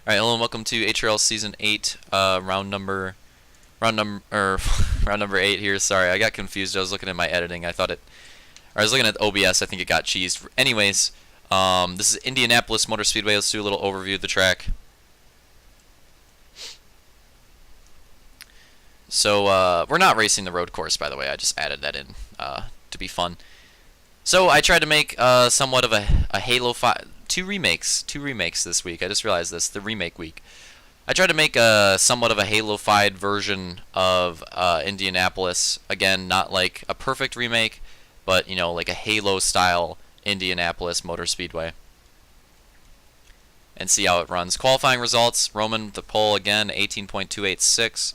Alright, hello and welcome to HRL Season 8, round number round number 8 here. Sorry, I got confused. I was looking at my editing. I was looking at OBS. I think it got cheesed. Anyways, this is Indianapolis Motor Speedway. Let's do a little overview of the track. So, we're not racing the road course, by the way. I just added that in to be fun. So, I tried to make somewhat of a Halo 5... Two remakes this week. I just realized this, the remake week. I tried to make somewhat of a Halo-fied version of Indianapolis. Again, not like a perfect remake, but, you know, like a Halo-style Indianapolis Motor Speedway. And see how it runs. Qualifying results, Roman with the pole again, 18.286.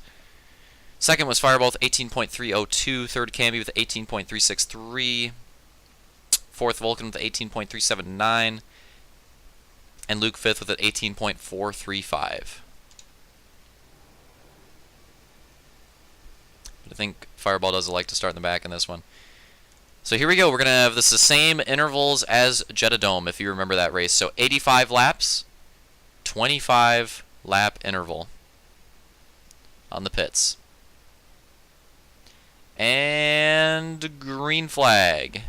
Second was Fireball with 18.302. Third, Camby with 18.363. Fourth, Vulcan with 18.379. And Luke fifth with an 18.435. But I think Fireball does like to start in the back in this one. So here we go. We're going to have the same intervals as Jeddah, if you remember that race. So 85 laps, 25 lap interval on the pits. And green flag.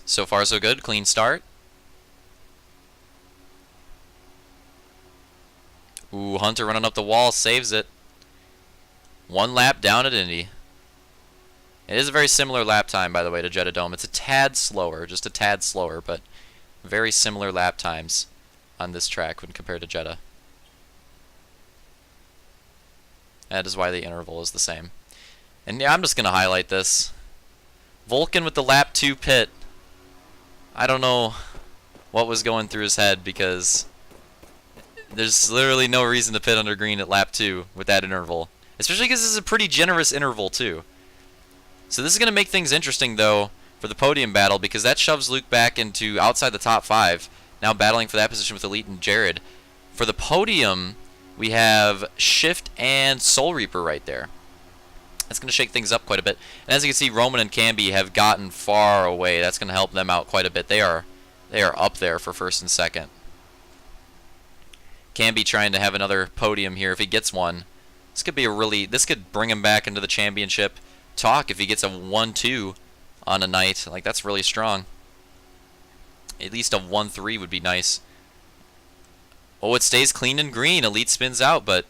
So far, so good. Clean start. Ooh, Hunter running up the wall. Saves it. One lap down at Indy. It is a very similar lap time, by the way, to Jeddah. It's a tad slower. Just a tad slower, but very similar lap times on this track when compared to Jeddah. That is why the interval is the same. And yeah, I'm just going to highlight this. Vulcan with the lap 2 pit. I don't know what was going through his head, because there's literally no reason to pit under green at lap 2 with that interval. Especially because this is a pretty generous interval, too. So this is going to make things interesting, though, for the podium battle, because that shoves Luke back into outside the top 5, now battling for that position with Elite and Jared. For the podium, we have Shift and Soul Reaper right there. That's going to shake things up quite a bit. And as you can see, Roman and Camby have gotten far away. That's going to help them out quite a bit. They are up there for first and second. Camby trying to have another podium here if he gets one. This could bring him back into the championship talk if he gets a 1-2 on a night. Like, that's really strong. At least a 1-3 would be nice. Oh, it stays clean and green. Elite spins out, but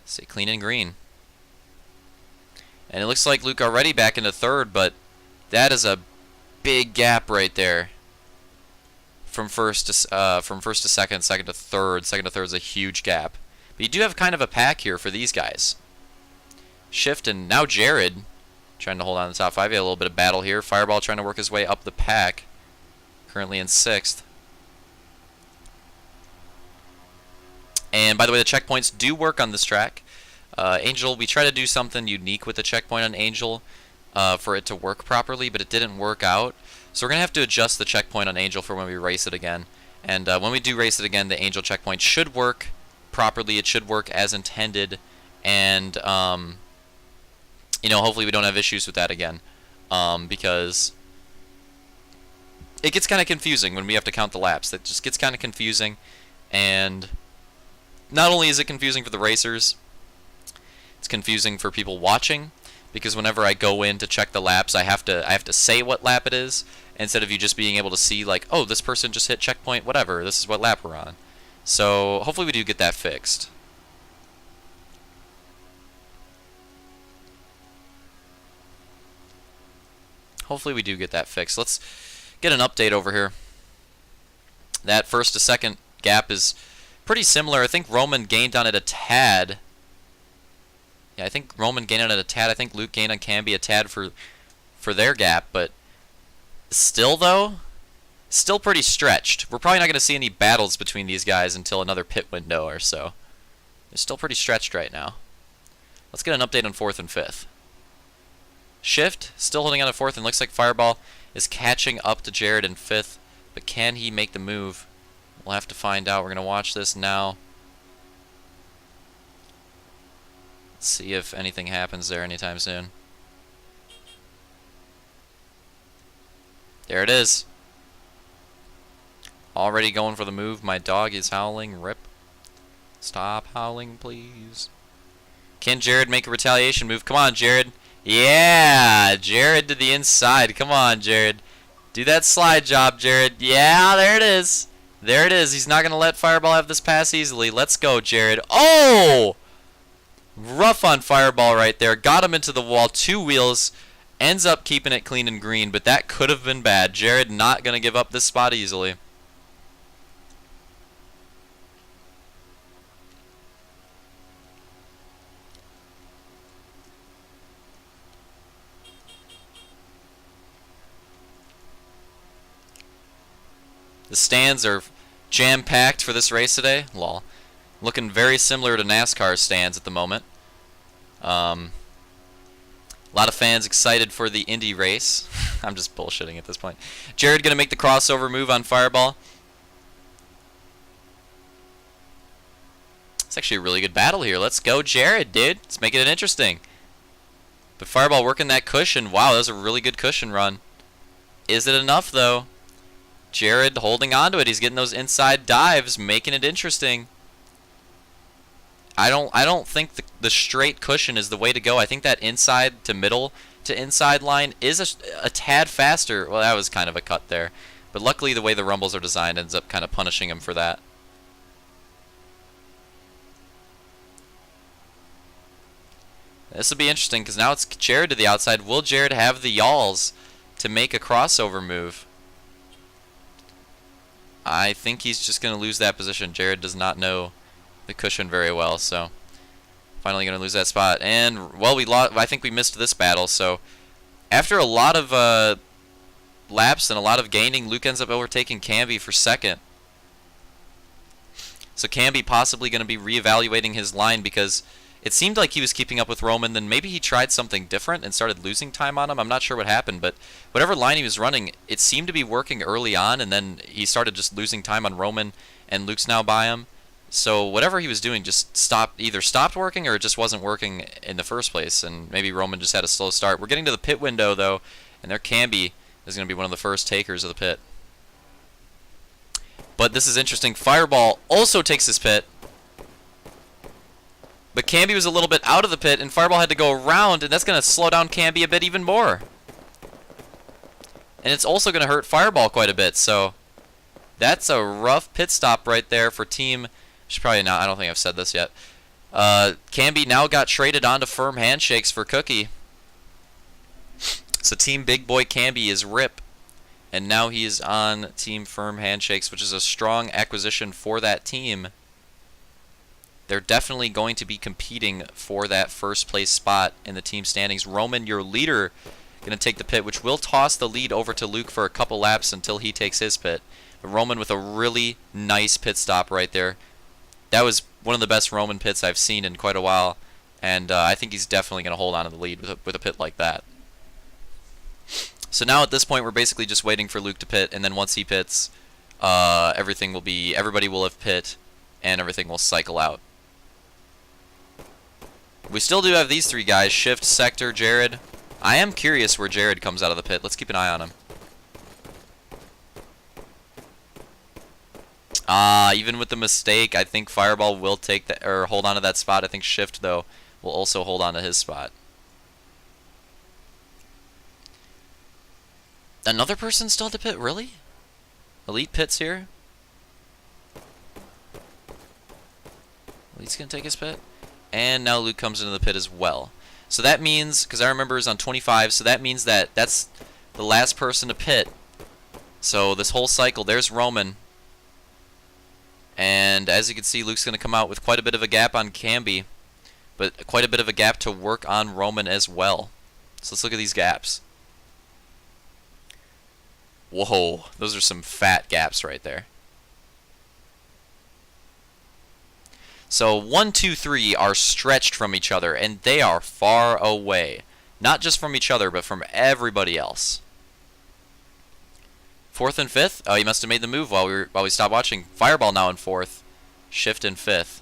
stay clean and green. And it looks like Luke already back into third, but that is a big gap right there. From first to second, second to third. Second to third is a huge gap. But you do have kind of a pack here for these guys. Shift and now Jared trying to hold on to the top 5. You have a little bit of battle here. Fireball trying to work his way up the pack. Currently in 6th. And by the way, the checkpoints do work on this track. Angel, we try to do something unique with the checkpoint on Angel for it to work properly, but it didn't work out. So we're going to have to adjust the checkpoint on Angel for when we race it again. And when we do race it again, the Angel checkpoint should work properly. It should work as intended. And, you know, hopefully we don't have issues with that again. Because it gets kind of confusing when we have to count the laps. That just gets kind of confusing. And not only is it confusing for the racers, it's confusing for people watching, because whenever I go in to check the laps, I have to say what lap it is, instead of you just being able to see, like, oh, this person just hit checkpoint, whatever, this is what lap we're on. So hopefully we do get that fixed. Hopefully we do get that fixed. Let's get an update over here. That first to second gap is pretty similar. I think Roman gained on it a tad. Yeah, I think Roman gained on it a tad. I think Luke gained on Camby a tad for their gap, but still, though, still pretty stretched. We're probably not going to see any battles between these guys until another pit window or so. They're still pretty stretched right now. Let's get an update on 4th and 5th. Shift, still holding on to 4th, and looks like Fireball is catching up to Jared in 5th, but can he make the move? We'll have to find out. We're going to watch this now. Let's see if anything happens there anytime soon. There it is. Already going for the move. My dog is howling. Rip. Stop howling, please. Can Jared make a retaliation move? Come on, Jared. Yeah, Jared to the inside. Come on, Jared. Do that slide job, Jared. Yeah, there it is. There it is. He's not going to let Fireball have this pass easily. Let's go, Jared. Oh! Rough on Fireball right there. Got him into the wall. 2 wheels. Ends up keeping it clean and green, but that could have been bad. Jared not going to give up this spot easily. The stands are jam-packed for this race today. Lol. Looking very similar to NASCAR stands at the moment. A lot of fans excited for the Indy race. I'm just bullshitting at this point. Jared going to make the crossover move on Fireball. It's actually a really good battle here. Let's go, Jared, dude. Let's make it interesting. But Fireball working that cushion. Wow, that was a really good cushion run. Is it enough, though? Jared holding on to it. He's getting those inside dives, making it interesting. I don't think the straight cushion is the way to go. I think that inside to middle to inside line is a tad faster. Well, that was kind of a cut there. But luckily the way the rumbles are designed ends up kind of punishing him for that. This will be interesting because now it's Jared to the outside. Will Jared have the yalls to make a crossover move? I think he's just going to lose that position. Jared does not know the cushion very well, so finally going to lose that spot. And, well, we lost. I think we missed this battle, so after a lot of laps and a lot of gaining, Luke ends up overtaking Camby for second. So Camby possibly going to be reevaluating his line because it seemed like he was keeping up with Roman, then maybe he tried something different and started losing time on him. I'm not sure what happened, but whatever line he was running, it seemed to be working early on, and then he started just losing time on Roman, and Luke's now by him. So whatever he was doing just either stopped working or it just wasn't working in the first place, and maybe Roman just had a slow start. We're getting to the pit window, though, and their Camby is going to be one of the first takers of the pit. But this is interesting. Fireball also takes his pit. But Camby was a little bit out of the pit, and Fireball had to go around, and that's going to slow down Camby a bit even more. And it's also going to hurt Fireball quite a bit, so that's a rough pit stop right there for team. Should probably not. I don't think I've said this yet. Camby now got traded onto firm handshakes for Cookie. So Team Big Boy Camby is RIP, and now he is on Team Firm Handshakes, which is a strong acquisition for that team. They're definitely going to be competing for that first place spot in the team standings. Roman, your leader, going to take the pit, which will toss the lead over to Luke for a couple laps until he takes his pit. But Roman with a really nice pit stop right there. That was one of the best Roman pits I've seen in quite a while, and I think he's definitely going to hold on to the lead with a pit like that. So now at this point we're basically just waiting for Luke to pit, and then once he pits, everybody will have pit, and everything will cycle out. We still do have these three guys, Shift, Sector, Jared. I am curious where Jared comes out of the pit. Let's keep an eye on him. Even with the mistake, I think Fireball will take that or hold on to that spot. I think Shift, though, will also hold on to his spot. Another person still to pit? Really? Elite pits here? Elite's going to take his pit? And now Luke comes into the pit as well. So that means, because I remember it was on 25, so that means that that's the last person to pit. So this whole cycle, there's Roman. And as you can see, Luke's going to come out with quite a bit of a gap on Camby, but quite a bit of a gap to work on Roman as well. So let's look at these gaps. Whoa, those are some fat gaps right there. So 1, 2, 3 are stretched from each other, and they are far away. Not just from each other, but from everybody else. 4th and 5th? Oh, he must have made the move while we stopped watching. Fireball now in 4th. Shift in 5th.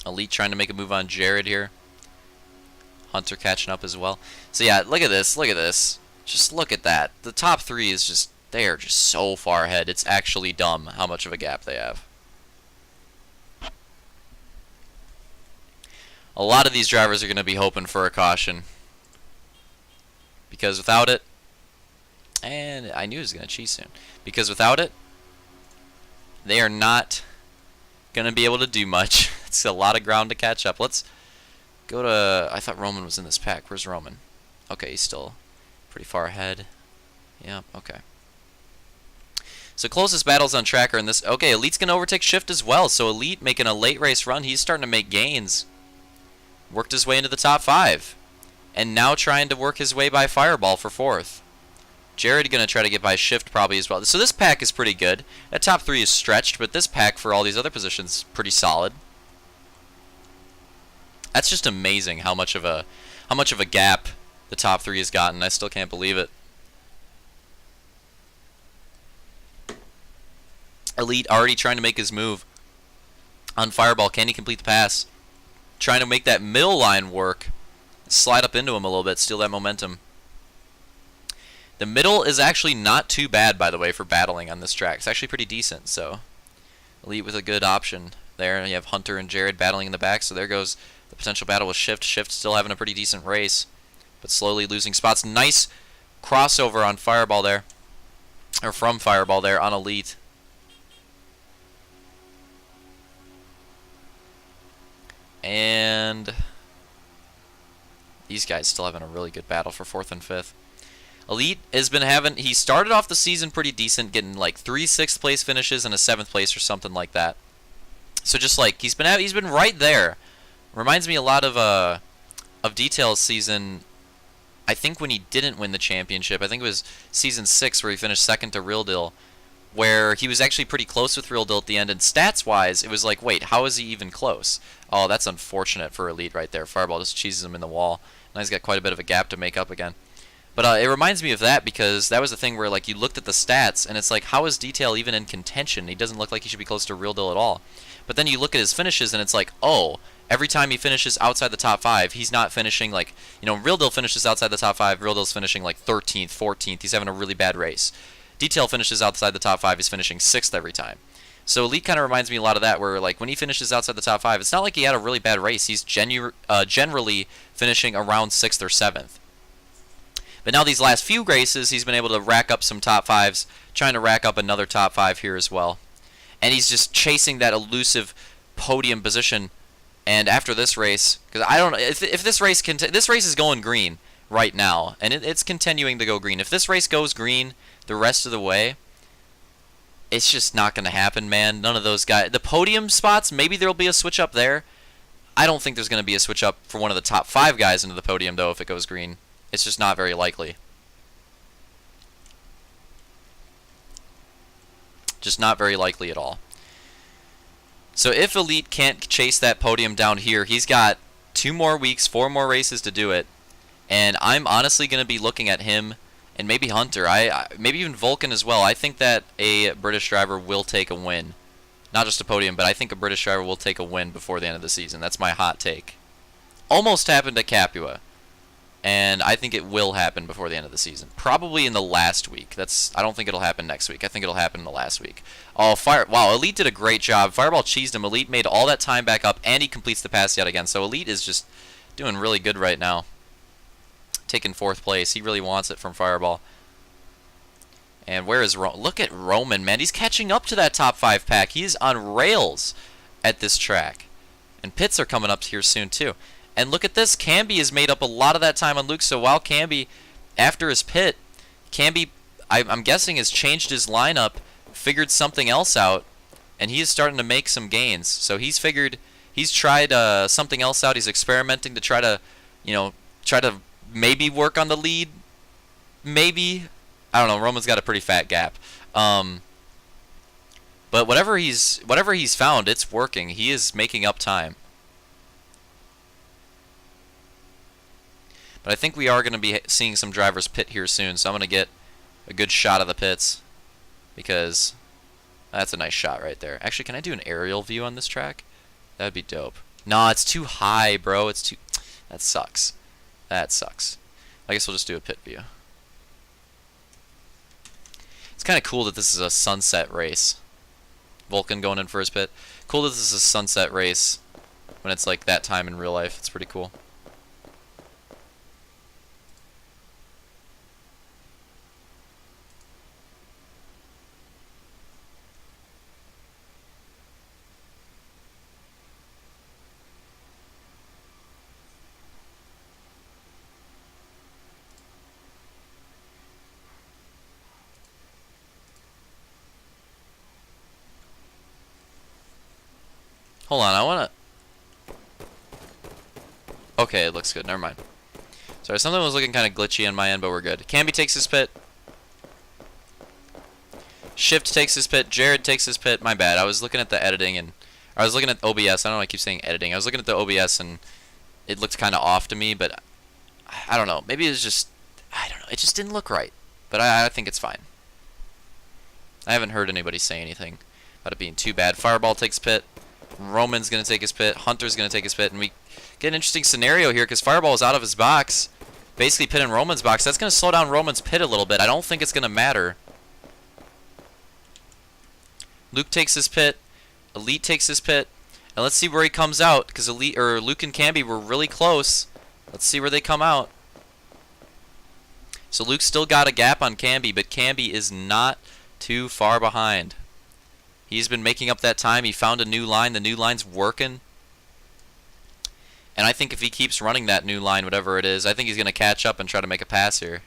Elite trying to make a move on Jared here. Hunter catching up as well. So yeah, look at this. Look at this. Just look at that. The top 3 is just, they are just so far ahead. It's actually dumb how much of a gap they have. A lot of these drivers are going to be hoping for a caution. Because without it, and I knew he was going to cheese soon. Because without it, they are not going to be able to do much. It's a lot of ground to catch up. Let's go to, I thought Roman was in this pack. Where's Roman? Okay, he's still pretty far ahead. Yeah, okay. So closest battles on track are in this. Okay, Elite's going to overtake Shift as well. So Elite making a late race run. He's starting to make gains. Worked his way into the top 5. And now trying to work his way by Fireball for 4th. Jared going to try to get by Shift probably as well. So this pack is pretty good. That top 3 is stretched, but this pack for all these other positions is pretty solid. That's just amazing how much of a gap the top 3 has gotten. I still can't believe it. Elite already trying to make his move on Fireball. Can he complete the pass? Trying to make that middle line work. Slide up into him a little bit, steal that momentum. The middle is actually not too bad, by the way, for battling on this track. It's actually pretty decent, so Elite with a good option there. And you have Hunter and Jared battling in the back, so there goes the potential battle with Shift. Shift still having a pretty decent race, but slowly losing spots. Nice crossover on Fireball there, or from Fireball there on Elite. And these guys still having a really good battle for 4th and 5th. Elite has been having, he started off the season pretty decent, getting like 3 6th place finishes and a 7th place or something like that. So just like he's been right there. Reminds me a lot of Detail's season. I think when he didn't win the championship, I think it was season 6 where he finished 2nd to Real Deal, where he was actually pretty close with Real Deal at the end, and stats-wise, it was like, wait, how is he even close? Oh, that's unfortunate for Elite right there. Fireball just cheeses him in the wall. Now he's got quite a bit of a gap to make up again. But it reminds me of that because that was the thing where like you looked at the stats, and it's like, how is Detail even in contention? He doesn't look like he should be close to Real Deal at all. But then you look at his finishes, and it's like, oh, every time he finishes outside the top 5, he's not finishing like, you know, Real Deal finishes outside the top 5, Real Deal's finishing like 13th, 14th. He's having a really bad race. Detail finishes outside the top 5, he's finishing 6th every time. So Elite kind of reminds me a lot of that, where like when he finishes outside the top 5, it's not like he had a really bad race. He's generally finishing around 6th or 7th. But now these last few races, he's been able to rack up some top 5s, trying to rack up another top 5 here as well. And he's just chasing that elusive podium position. And after this race, because I don't know if this race this race is going green right now, and it's continuing to go green. If this race goes green the rest of the way, it's just not going to happen, man. None of those guys. The podium spots, maybe there will be a switch up there. I don't think there's going to be a switch up for one of the top 5 guys into the podium, though, if it goes green. It's just not very likely. Just not very likely at all. So if Elite can't chase that podium down here, he's got 2 more weeks, 4 more races to do it. And I'm honestly going to be looking at him and maybe Hunter, maybe even Vulcan as well. I think that a British driver will take a win. Not just a podium, but I think a British driver will take a win before the end of the season. That's my hot take. Almost happened at Capua, and I think it will happen before the end of the season. Probably in the last week. I don't think it'll happen next week. I think it'll happen in the last week. Oh, wow, Elite did a great job. Fireball cheesed him. Elite made all that time back up, and he completes the pass yet again. So Elite is just doing really good right now. Taking 4th place. He really wants it from Fireball. And where is Roman? Look at Roman, man. He's catching up to that top 5 pack. He is on rails at this track. And pits are coming up here soon, too. And look at this. Camby has made up a lot of that time on Luke. So while Camby, after his pit, Camby, I'm guessing, has changed his lineup, figured something else out, and he is starting to make some gains. So he's tried something else out. He's experimenting to try to maybe work on the lead. Maybe. I don't know. Roman's got a pretty fat gap. But whatever he's found, it's working. He is making up time. But I think we are going to be seeing some drivers pit here soon, so I'm going to get a good shot of the pits, because that's a nice shot right there. Actually, can I do an aerial view on this track? That'd be dope. No, it's too high, bro. It's too... That sucks. That sucks. I guess we'll just do a pit view. It's kind of cool that this is a sunset race. Vulcan going in for his pit. Cool that this is a sunset race when it's like that time in real life. It's pretty cool. Hold on, I wanna... Okay, it looks good. Never mind. Sorry, something was looking kind of glitchy on my end, but we're good. Camby takes his pit. Shift takes his pit. Jared takes his pit. My bad. I was looking at the editing and... I was looking at OBS. I don't know why I keep saying editing. I was looking at the OBS and it looked kind of off to me, but... I don't know. Maybe it's just... I don't know. It just didn't look right. But I think it's fine. I haven't heard anybody say anything about it being too bad. Fireball takes pit. Roman's going to take his pit. Hunter's going to take his pit. And we get an interesting scenario here because Fireball is out of his box. Basically pit in Roman's box. That's going to slow down Roman's pit a little bit. I don't think it's going to matter. Luke takes his pit. Elite takes his pit. And let's see where he comes out because Luke and Camby were really close. Let's see where they come out. So Luke's still got a gap on Camby, but Camby is not too far behind. He's been making up that time. He found a new line. The new line's working. And I think if he keeps running that new line, whatever it is, I think he's going to catch up and try to make a pass here.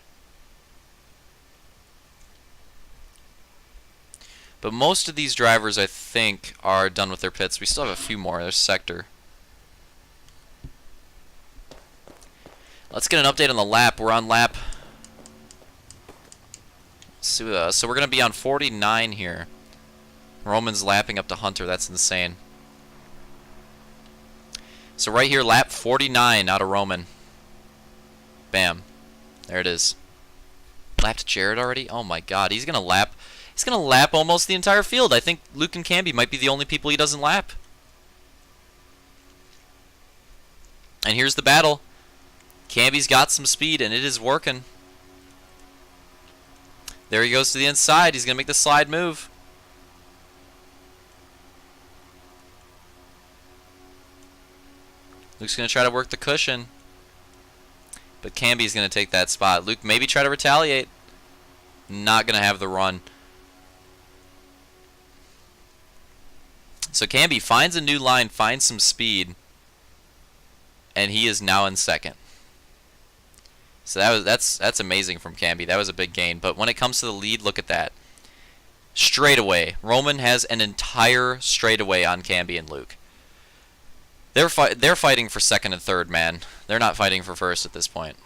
But most of these drivers, I think, are done with their pits. We still have a few more. There's Sector. Let's get an update on the lap. We're on lap... So we're going to be on 49 here. Roman's lapping up to Hunter. That's insane. So right here, lap 49 out of Roman. Bam. There it is. Lapped Jared already? Oh my god. He's going to lap. He's going to lap almost the entire field. I think Luke and Camby might be the only people he doesn't lap. And here's the battle. Camby's got some speed and it is working. There he goes to the inside. He's going to make the slide move. Luke's going to try to work the cushion. But Camby's going to take that spot. Luke maybe try to retaliate. Not going to have the run. So Camby finds a new line, finds some speed. And he is now in second. So that's amazing from Camby. That was a big gain. But when it comes to the lead, look at that. Straightaway. Roman has an entire straightaway on Camby and Luke. They're fighting for second and third, man. They're not fighting for first at this point.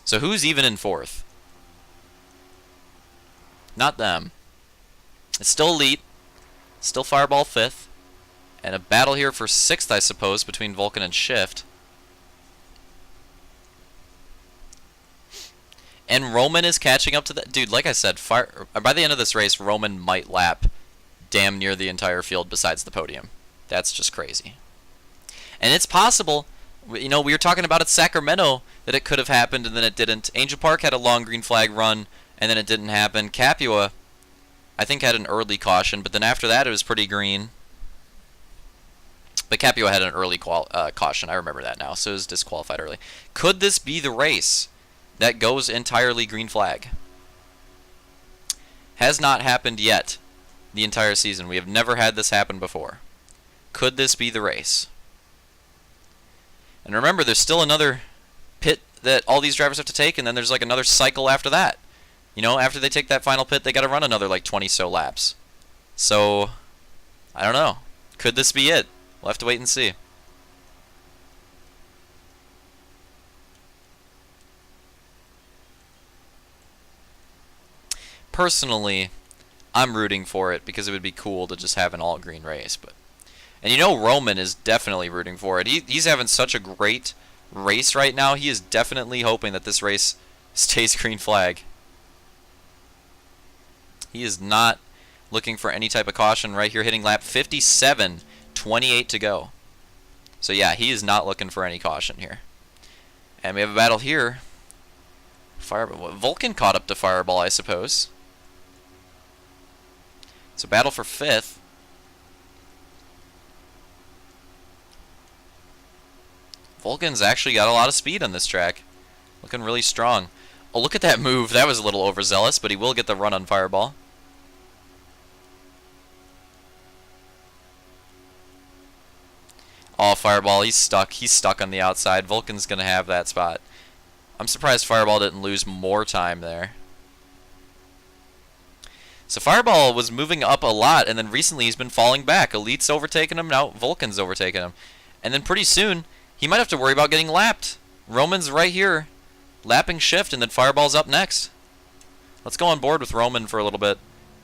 So who's even in fourth? Not them. It's still Elite. Still Fireball fifth. And a battle here for sixth, I suppose, between Vulcan and Shift. And Roman is catching up to that. Dude, like I said, by the end of this race, Roman might lap damn near the entire field besides the podium. That's just crazy. And it's possible, you know, we were talking about at Sacramento that it could have happened and then it didn't. Angel Park had a long green flag run and then it didn't happen. Capua, I think, had an early caution, but then after that it was pretty green. But Capua had an early caution. I remember that now, so it was disqualified early. Could this be the race that goes entirely green flag? Has not happened yet the entire season. We have never had this happen before. Could this be the race? And remember, there's still another pit that all these drivers have to take, and then there's like another cycle after that. You know, after they take that final pit, they got to run another like 20 so laps. So, I don't know. Could this be it? We'll have to wait and see. Personally, I'm rooting for it because it would be cool to just have an all-green race. And you know Roman is definitely rooting for it. He's having such a great race right now. He is definitely hoping that this race stays green flag. He is not looking for any type of caution right here, hitting lap 57, 28 to go. So yeah, he is not looking for any caution here. And we have a battle here. Fireball. Vulcan caught up to Fireball, I suppose. It's a battle for 5th. Vulcan's actually got a lot of speed on this track. Looking really strong. Oh, look at that move. That was a little overzealous, but he will get the run on Fireball. Oh, Fireball, he's stuck. He's stuck on the outside. Vulcan's going to have that spot. I'm surprised Fireball didn't lose more time there. So Fireball was moving up a lot, and then recently he's been falling back. Elite's overtaking him, now Vulcan's overtaking him. And then pretty soon, he might have to worry about getting lapped. Roman's right here, lapping Shift, and then Fireball's up next. Let's go on board with Roman for a little bit.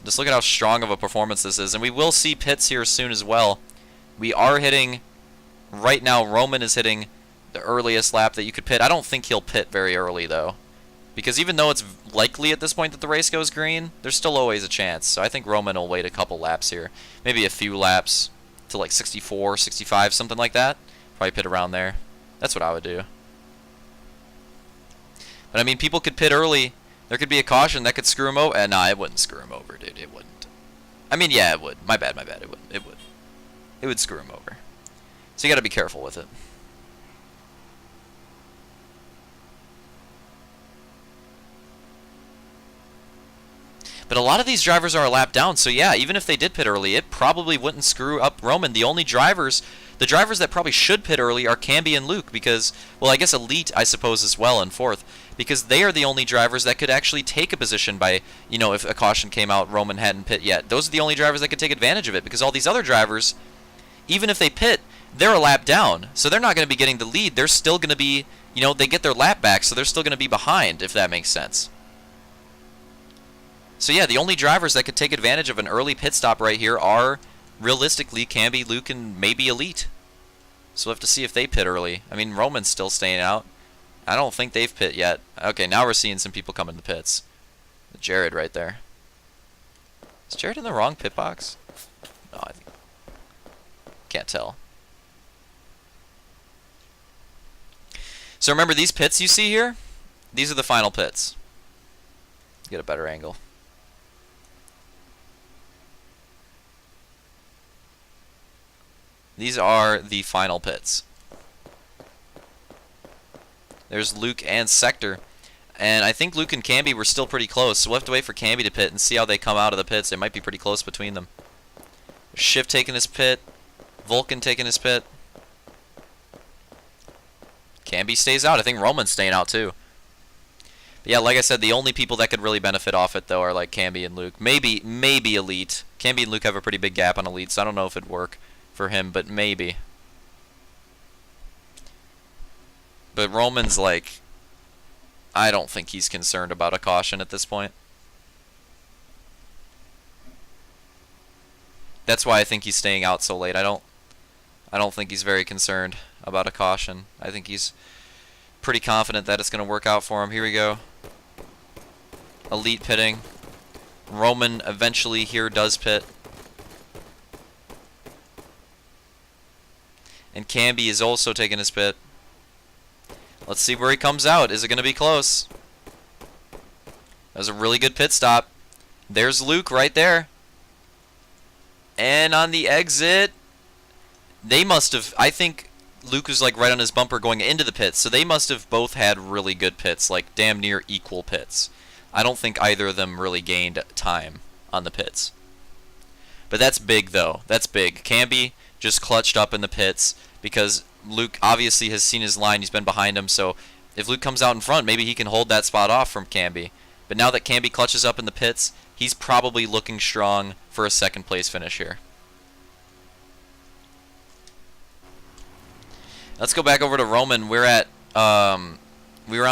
Just look at how strong of a performance this is. And we will see pits here soon as well. We are hitting, right now Roman is hitting the earliest lap that you could pit. I don't think he'll pit very early though, because even though it's likely at this point that the race goes green, there's still always a chance. So I think Roman will wait a couple laps here. Maybe a few laps to like 64, 65, something like that. Probably pit around there. That's what I would do. But I mean, people could pit early. There could be a caution that could screw him over. Nah, it wouldn't screw him over, dude. It wouldn't. I mean, yeah, it would. My bad, my bad. It would. It would. It would screw him over. So you got to be careful with it. But a lot of these drivers are a lap down, so yeah, even if they did pit early, it probably wouldn't screw up Roman. The only drivers, the drivers that probably should pit early are Camby and Luke, because, well, I guess Elite, I suppose, as well in 4th, because they are the only drivers that could actually take a position by, you know, if a caution came out, Roman hadn't pit yet. Those are the only drivers that could take advantage of it, because all these other drivers, even if they pit, they're a lap down, so they're not going to be getting the lead. They're still going to be, you know, they get their lap back, so they're still going to be behind, if that makes sense. So yeah, the only drivers that could take advantage of an early pit stop right here are, realistically, Camby, Luke, and maybe Elite. So we'll have to see if they pit early. I mean, Roman's still staying out. I don't think they've pit yet. Okay, now we're seeing some people come in the pits. Jared right there. Is Jared in the wrong pit box? No, I think... Can't tell. So remember, these pits you see here? These are the final pits. Get a better angle. These are the final pits. There's Luke and Sector. And I think Luke and Camby were still pretty close, so we'll have to wait for Camby to pit and see how they come out of the pits. It might be pretty close between them. Shift taking his pit. Vulcan taking his pit. Camby stays out. I think Roman's staying out too. But yeah, like I said, the only people that could really benefit off it, though, are like Camby and Luke. Maybe Elite. Camby and Luke have a pretty big gap on Elite, so I don't know if it'd work for him, but maybe. But Roman's like, I don't think he's concerned about a caution at this point. That's why I think he's staying out so late. I don't think he's very concerned about a caution. I think he's pretty confident that it's going to work out for him. Here we go. Elite pitting. Roman eventually here does pit. And Camby is also taking his pit. Let's see where he comes out. Is it going to be close? That was a really good pit stop. There's Luke right there. And on the exit, they must have, I think Luke was like right on his bumper going into the pits, so they must have both had really good pits, like damn near equal pits. I don't think either of them really gained time on the pits. But that's big, though. That's big. Camby just clutched up in the pits because Luke obviously has seen his line. He's been behind him, so if Luke comes out in front, maybe he can hold that spot off from Camby. But now that Camby clutches up in the pits, he's probably looking strong for a second place finish here. Let's go back over to Roman. We're at we're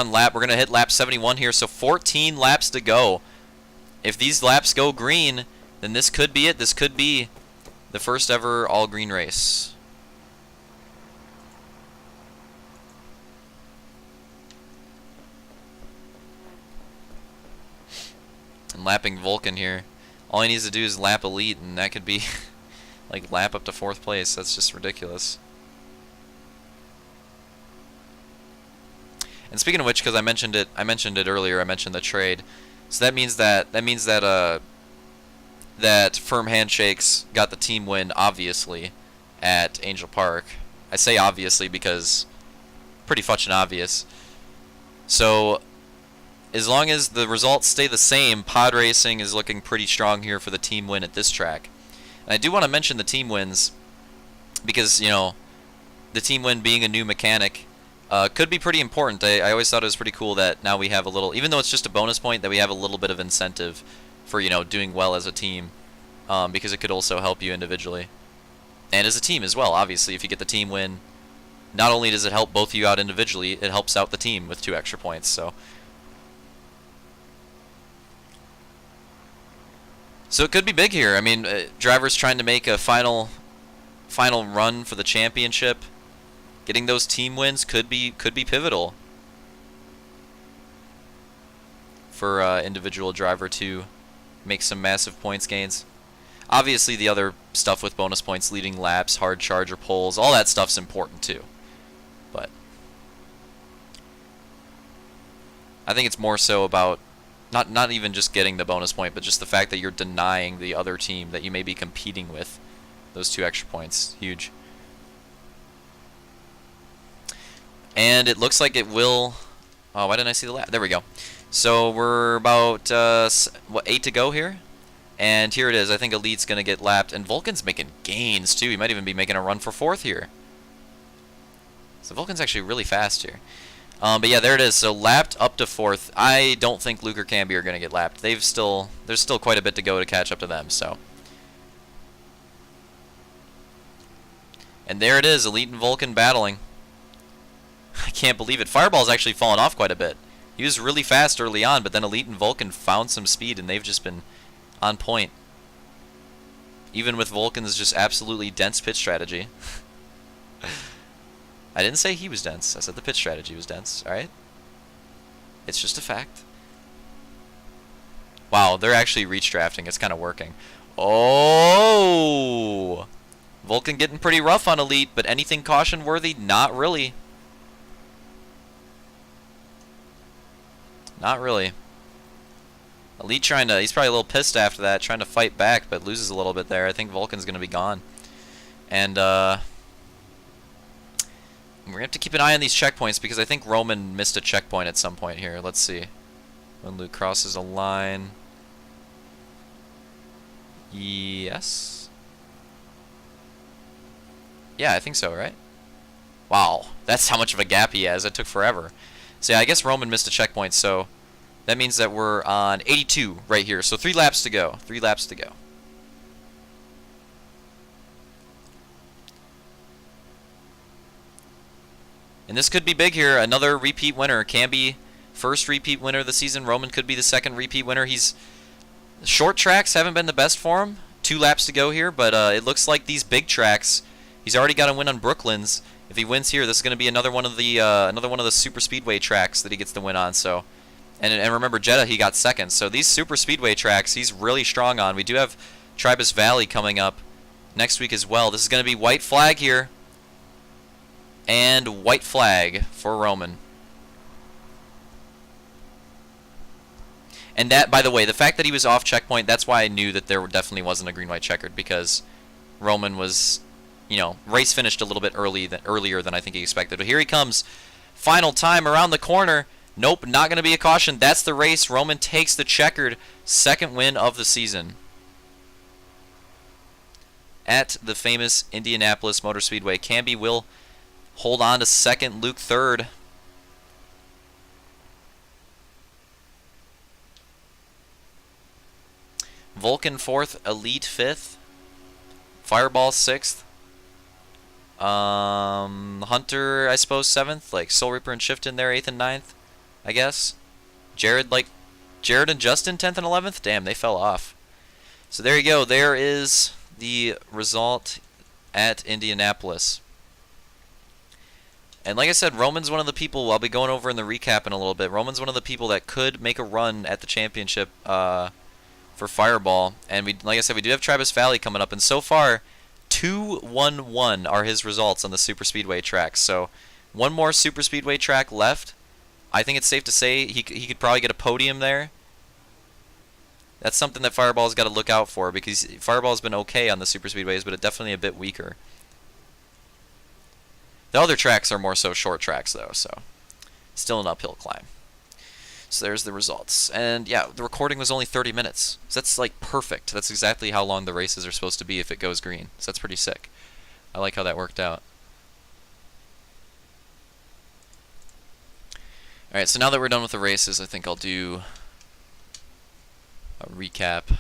gonna hit lap 71 here, so 14 laps to go. If these laps go green, then this could be it. This could be the first ever all green race. And lapping Vulcan here. All he needs to do is lap Elite, and that could be like lap up to 4th place. That's just ridiculous. And speaking of which, because I mentioned it earlier. I mentioned the trade. So that firm handshakes got the team win, obviously, at Angel Park. I say obviously because pretty fucking obvious. So as long as the results stay the same, pod racing is looking pretty strong here for the team win at this track. And I do want to mention the team wins because, you know, the team win being a new mechanic could be pretty important. I always thought it was pretty cool that now we have a little, even though it's just a bonus point, that we have a little bit of incentive for, you know, doing well as a team, because it could also help you individually and as a team as well. Obviously, if you get the team win, not only does it help both of you out individually, it helps out the team with 2 extra points. So it could be big here. I mean, drivers trying to make a final run for the championship, getting those team wins could be pivotal for individual driver to make some massive points gains. Obviously, the other stuff with bonus points, leading laps, hard charger poles, all that stuff's important too. But I think it's more so about not even just getting the bonus point, but just the fact that you're denying the other team that you may be competing with those 2 extra points. Huge. And it looks like it will... Oh, why didn't I see the lap? There we go. So we're about 8 to go here. And here it is. I think Elite's going to get lapped. And Vulcan's making gains, too. He might even be making a run for 4th here. So Vulcan's actually really fast here. But yeah, there it is. So lapped up to 4th. I don't think Luke or Camby are going to get lapped. There's still quite a bit to go to catch up to them. So, and there it is. Elite and Vulcan battling. I can't believe it. Fireball's actually fallen off quite a bit. He was really fast early on, but then Elite and Vulcan found some speed, and they've just been on point. Even with Vulcan's just absolutely dense pit strategy. I didn't say he was dense. I said the pit strategy was dense, alright? It's just a fact. Wow, they're actually reach drafting. It's kind of working. Oh! Vulcan getting pretty rough on Elite, but anything caution worthy? Not really. Not really. Elite he's probably a little pissed after that, trying to fight back, but loses a little bit there. I think Vulcan's going to be gone. And, we're going to have to keep an eye on these checkpoints because I think Roman missed a checkpoint at some point here. Let's see. When Luke crosses a line. Yes? Yeah, I think so, right? Wow. That's how much of a gap he has. It took forever. So yeah, I guess Roman missed a checkpoint, so that means that we're on 82 right here. So 3 laps to go. 3 laps to go. And this could be big here. Another repeat winner. Camby, first repeat winner of the season. Roman could be the second repeat winner. Short tracks haven't been the best for him. 2 laps to go here, but it looks like these big tracks, he's already got a win on Brooklands. If he wins here, this is going to be another one of the super speedway tracks that he gets the win on. So, and remember Jeddah, he got second. So these super speedway tracks, he's really strong on. We do have Tribus Valley coming up next week as well. This is going to be white flag here, and white flag for Roman. And that, by the way, the fact that he was off checkpoint, that's why I knew that there definitely wasn't a green-white checkered, because Roman was, you know, race finished a little bit earlier than I think he expected. But here he comes. Final time around the corner. Nope, not going to be a caution. That's the race. Roman takes the checkered, second win of the season at the famous Indianapolis Motor Speedway. Camby will hold on to second, Luke third. Vulcan fourth, Elite fifth, Fireball sixth, Hunter, I suppose, seventh, like Soul Reaper and Shift in there, 8th and 9th, I guess. Jared and Justin 10th and 11th. Damn, they fell off. So there you go. There is the result at Indianapolis. And like I said, Roman's one of the people, I'll be going over in the recap in a little bit, Roman's one of the people that could make a run at the championship for Fireball. And like I said, we do have Travis Valley coming up, and so far 2-1-1 are his results on the Super Speedway tracks. So one more Super Speedway track left, I think it's safe to say he could probably get a podium there. That's something that Fireball's got to look out for, because Fireball's been okay on the super speedways, but it's definitely a bit weaker. The other tracks are more so short tracks though, so still an uphill climb. So there's the results. And yeah, the recording was only 30 minutes. So that's like perfect. That's exactly how long the races are supposed to be if it goes green. So that's pretty sick. I like how that worked out. Alright, so now that we're done with the races, I think I'll do a recap